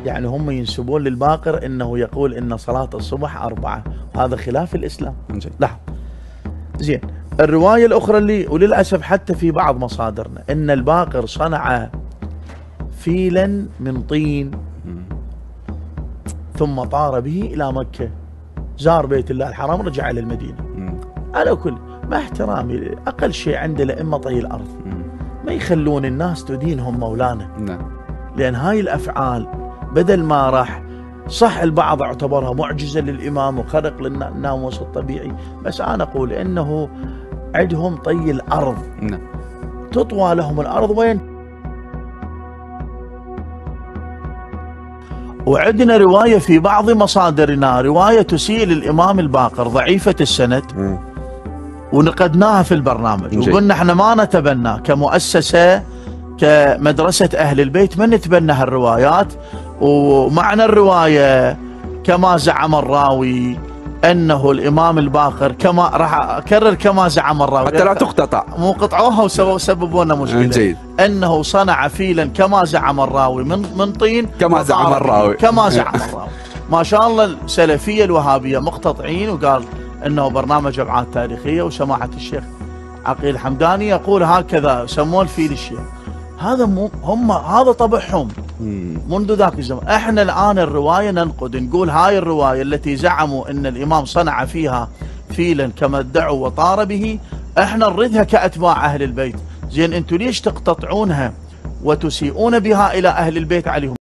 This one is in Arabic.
يعني هم ينسبون للباقر انه يقول ان صلاة الصبح 4، هذا خلاف الاسلام. لا زين. الرواية الاخرى اللي وللاسف حتى في بعض مصادرنا ان الباقر صنع فيلا من طين ثم طار به الى مكة، زار بيت الله الحرام، رجع الى المدينة. على كل مع احترامي اقل شيء عند الائمة طي الارض، ما يخلون الناس تدينهم مولانا. لان هاي الافعال بدل ما راح صح البعض اعتبرها معجزة للامام وخرق للناموس الطبيعي، بس انا اقول انه عندهم طي الارض. تطوى لهم الارض وين. وعندنا رواية في بعض مصادرنا، رواية تسيء للامام الباقر ضعيفة السند، ونقدناها في البرنامج وقلنا احنا ما نتبنى كمؤسسة كمدرسة أهل البيت، ما نتبنى هالروايات. ومعنى الرواية كما زعم الراوي أنه الإمام الباقر، كما راح أكرر كما زعم الراوي حتى لا تقتطع، مو قطعوها وسببوا لنا مشكلة. جيد. أنه صنع فيلا كما زعم الراوي من طين، كما زعم الراوي كما زعم الراوي. ما شاء الله السلفية الوهابية مقتطعين، وقال أنه برنامج أبعاد تاريخية، وسماحة الشيخ عقيل حمداني يقول هكذا سموه الفيل الشيخ. هذا هم هذا طبعهم منذ ذاك الزمن. احنا الان الروايه ننقد، نقول هاي الروايه التي زعموا ان الامام صنع فيها فيلا كما ادعوا وطار به، احنا نردها كاتباع اهل البيت. زين انتم ليش تقتطعونها وتسيئون بها الى اهل البيت عليهم؟